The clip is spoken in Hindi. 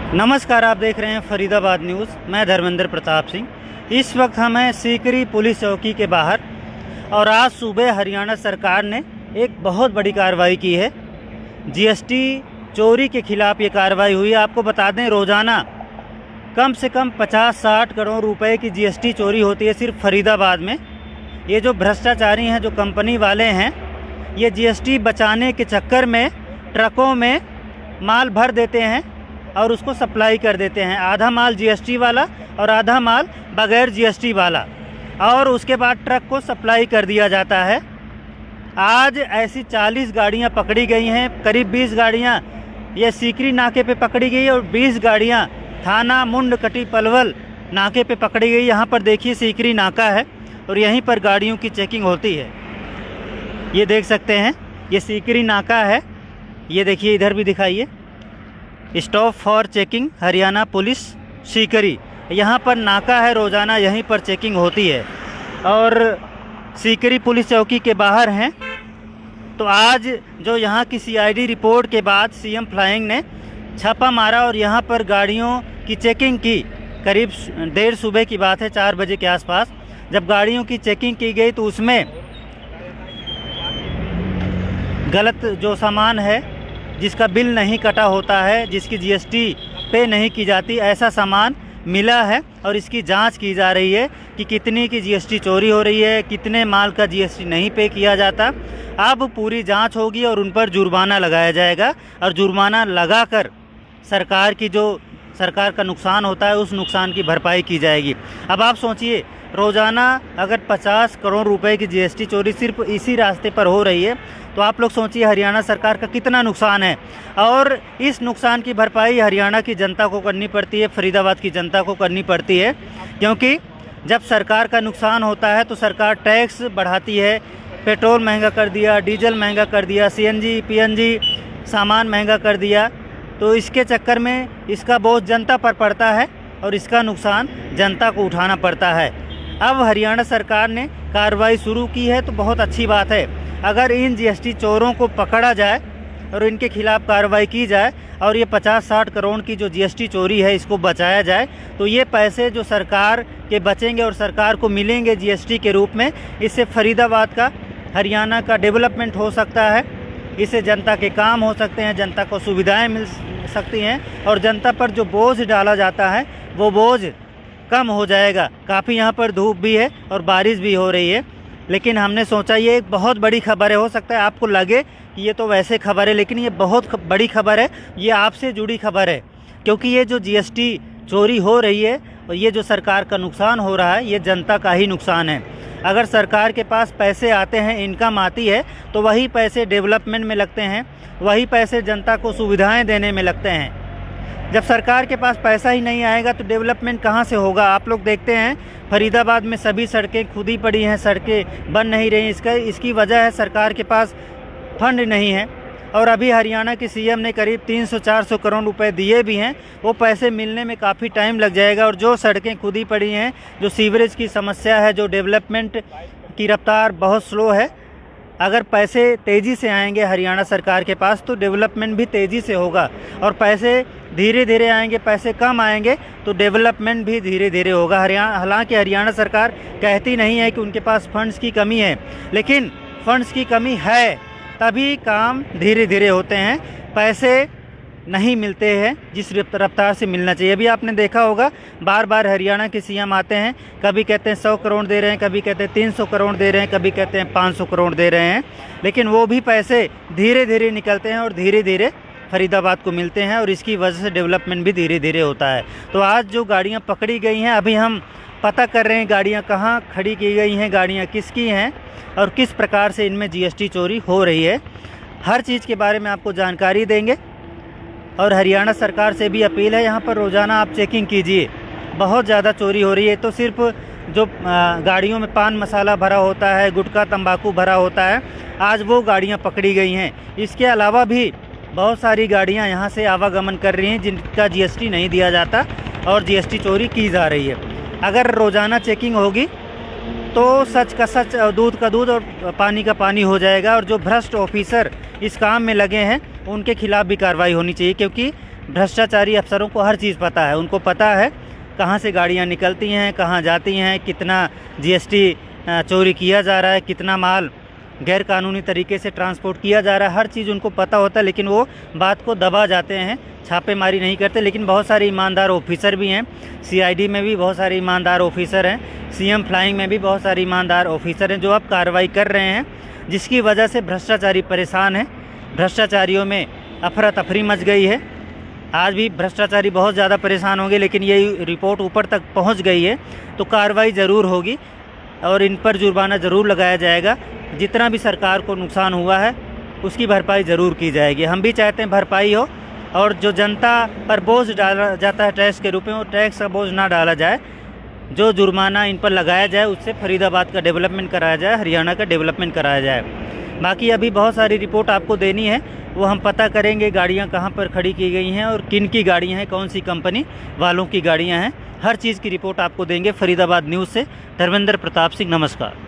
नमस्कार, आप देख रहे हैं फरीदाबाद न्यूज़। मैं धर्मेंद्र प्रताप सिंह। इस वक्त हम हैं सीकरी पुलिस चौकी के बाहर और आज सुबह हरियाणा सरकार ने एक बहुत बड़ी कार्रवाई की है। जीएसटी चोरी के खिलाफ ये कार्रवाई हुई है। आपको बता दें, रोज़ाना कम से कम 50-60 करोड़ रुपए की जीएसटी चोरी होती है सिर्फ फरीदाबाद में। ये जो भ्रष्टाचारी हैं, जो कंपनी वाले हैं, ये जीएसटी बचाने के चक्कर में ट्रकों में माल भर देते हैं और उसको सप्लाई कर देते हैं। आधा माल जीएसटी वाला और आधा माल बगैर जीएसटी वाला, और उसके बाद ट्रक को सप्लाई कर दिया जाता है। आज ऐसी 40 गाड़ियां पकड़ी गई हैं। करीब 20 गाड़ियां ये सीकरी नाके पे पकड़ी गई और 20 गाड़ियां थाना मुंडकटी पलवल नाके पे पकड़ी गई। यहाँ पर देखिए, सीकरी नाका है और यहीं पर गाड़ियों की चेकिंग होती है। ये देख सकते हैं, ये सीकरी नाका है। ये देखिए, इधर भी दिखाइए, stop for checking Haryana police Sikri. यहाँ पर नाका है, रोज़ाना यहीं पर चेकिंग होती है। और सीकरी पुलिस चौकी के बाहर हैं। तो आज जो यहाँ की सीआईडी रिपोर्ट के बाद सीएम फ्लाइंग ने छापा मारा और यहाँ पर गाड़ियों की चेकिंग की। करीब देर सुबह की बात है, 4 बजे के आसपास जब गाड़ियों की चेकिंग की गई तो उसमें गलत जो सामान है, जिसका बिल नहीं कटा होता है, जिसकी जीएसटी पे नहीं की जाती, ऐसा सामान मिला है और इसकी जांच की जा रही है कि कितनी की जीएसटी चोरी हो रही है, कितने माल का जीएसटी नहीं पे किया जाता। अब पूरी जांच होगी और उन पर जुर्माना लगाया जाएगा और जुर्माना लगाकर सरकार का नुकसान होता है, उस नुकसान की भरपाई की जाएगी। अब आप सोचिए, रोज़ाना अगर 50 करोड़ रुपए की जीएसटी चोरी सिर्फ इसी रास्ते पर हो रही है तो आप लोग सोचिए हरियाणा सरकार का कितना नुकसान है। और इस नुकसान की भरपाई हरियाणा की जनता को करनी पड़ती है, फरीदाबाद की जनता को करनी पड़ती है। क्योंकि जब सरकार का नुकसान होता है तो सरकार टैक्स बढ़ाती है। पेट्रोल महंगा कर दिया, डीजल महंगा कर दिया, सीएनजी पीएनजी सामान महंगा कर दिया, तो इसके चक्कर में इसका बोझ जनता पर पड़ता है और इसका नुकसान जनता को उठाना पड़ता है। अब हरियाणा सरकार ने कार्रवाई शुरू की है तो बहुत अच्छी बात है। अगर इन जीएसटी चोरों को पकड़ा जाए और इनके खिलाफ कार्रवाई की जाए और ये 50-60 करोड़ की जो जीएसटी चोरी है इसको बचाया जाए, तो ये पैसे जो सरकार के बचेंगे और सरकार को मिलेंगे जीएसटी के रूप में, इससे फरीदाबाद का, हरियाणा का डेवलपमेंट हो सकता है। इससे जनता के काम हो सकते हैं, जनता को सुविधाएं मिल सकती हैं और जनता पर जो बोझ डाला जाता है वो बोझ कम हो जाएगा। काफ़ी यहाँ पर धूप भी है और बारिश भी हो रही है, लेकिन हमने सोचा ये एक बहुत बड़ी खबर है। हो सकता है आपको लगे कि ये तो वैसे खबर है, लेकिन ये बहुत बड़ी खबर है। ये आपसे जुड़ी खबर है, क्योंकि ये जो जीएसटी चोरी हो रही है और ये जो सरकार का नुकसान हो रहा है, ये जनता का ही नुकसान है। अगर सरकार के पास पैसे आते हैं, इनकम आती है, तो वही पैसे डेवलपमेंट में लगते हैं, वही पैसे जनता को सुविधाएं देने में लगते हैं। जब सरकार के पास पैसा ही नहीं आएगा तो डेवलपमेंट कहाँ से होगा। आप लोग देखते हैं फरीदाबाद में सभी सड़कें खुदी पड़ी हैं, सड़कें बन नहीं रही। इसकी वजह है सरकार के पास फंड नहीं है। और अभी हरियाणा के सीएम ने करीब 300-400 करोड़ रुपए दिए भी हैं, वो पैसे मिलने में काफ़ी टाइम लग जाएगा। और जो सड़कें खुदी पड़ी हैं, जो सीवरेज की समस्या है, जो डेवलपमेंट की रफ्तार बहुत स्लो है, अगर पैसे तेज़ी से आएंगे हरियाणा सरकार के पास तो डेवलपमेंट भी तेज़ी से होगा। और पैसे धीरे धीरे आएंगे, पैसे कम आएंगे तो डेवलपमेंट भी धीरे धीरे होगा। हालांकि हरियाणा सरकार कहती नहीं है कि उनके पास फंड्स की कमी है, लेकिन फंड्स की कमी है तभी काम धीरे धीरे होते हैं। पैसे नहीं मिलते हैं जिस रफ्तार से मिलना चाहिए। अभी आपने देखा होगा, बार बार हरियाणा के सीएम आते हैं, कभी कहते हैं 100 करोड़ दे रहे हैं, कभी कहते हैं 300 करोड़ दे रहे हैं, कभी कहते हैं 500 करोड़ दे रहे हैं, लेकिन वो भी पैसे धीरे धीरे निकलते हैं और धीरे धीरे फरीदाबाद को मिलते हैं और इसकी वजह से डेवलपमेंट भी धीरे धीरे होता है। तो आज जो गाड़ियाँ पकड़ी गई हैं, अभी हम पता कर रहे हैं गाड़ियाँ कहाँ खड़ी की गई हैं, गाड़ियाँ किसकी हैं और किस प्रकार से इनमें जीएसटी चोरी हो रही है। हर चीज़ के बारे में आपको जानकारी देंगे। और हरियाणा सरकार से भी अपील है, यहाँ पर रोज़ाना आप चेकिंग कीजिए, बहुत ज़्यादा चोरी हो रही है। तो सिर्फ जो गाड़ियों में पान मसाला भरा होता है, गुटखा तंबाकू भरा होता है, आज वो गाड़ियाँ पकड़ी गई हैं। इसके अलावा भी बहुत सारी गाड़ियाँ यहाँ से आवागमन कर रही हैं जिनका जीएसटी नहीं दिया जाता और जीएसटी चोरी की जा रही है। अगर रोज़ाना चेकिंग होगी तो सच का सच, दूध का दूध और पानी का पानी हो जाएगा। और जो भ्रष्ट ऑफिसर इस काम में लगे हैं उनके खिलाफ भी कार्रवाई होनी चाहिए, क्योंकि भ्रष्टाचारी अफसरों को हर चीज़ पता है, उनको पता है कहाँ से गाड़ियाँ निकलती हैं, कहाँ जाती हैं, कितना जीएसटी चोरी किया जा रहा है, कितना माल गैर कानूनी तरीके से ट्रांसपोर्ट किया जा रहा है, हर चीज़ उनको पता होता है, लेकिन वो बात को दबा जाते हैं, छापेमारी नहीं करते। लेकिन बहुत सारे ईमानदार ऑफिसर भी हैं, सीआईडी में भी बहुत सारे ईमानदार ऑफिसर हैं, सीएम फ्लाइंग में भी बहुत सारे ईमानदार ऑफिसर हैं जो अब कार्रवाई कर रहे हैं, जिसकी वजह से भ्रष्टाचारी परेशान हैं। भ्रष्टाचारियों में अफरा तफरी मच गई है। आज भी भ्रष्टाचारी बहुत ज़्यादा परेशान होंगे, लेकिन ये रिपोर्ट ऊपर तक पहुंच गई है तो कार्रवाई ज़रूर होगी और इन पर जुर्माना ज़रूर लगाया जाएगा। जितना भी सरकार को नुकसान हुआ है उसकी भरपाई ज़रूर की जाएगी। हम भी चाहते हैं भरपाई हो और जो जनता पर बोझ डाला जाता है टैक्स के रूप में, वो टैक्स का बोझ ना डाला जाए। जो जुर्माना इन पर लगाया जाए उससे फरीदाबाद का डेवलपमेंट कराया जाए, हरियाणा का डेवलपमेंट कराया जाए। बाकी अभी बहुत सारी रिपोर्ट आपको देनी है, वो हम पता करेंगे गाड़ियाँ कहाँ पर खड़ी की गई हैं और किन की गाड़ियाँ हैं, कौन सी कंपनी वालों की गाड़ियाँ हैं। हर चीज़ की रिपोर्ट आपको देंगे। फरीदाबाद न्यूज़ से धर्मेंद्र प्रताप सिंह, नमस्कार।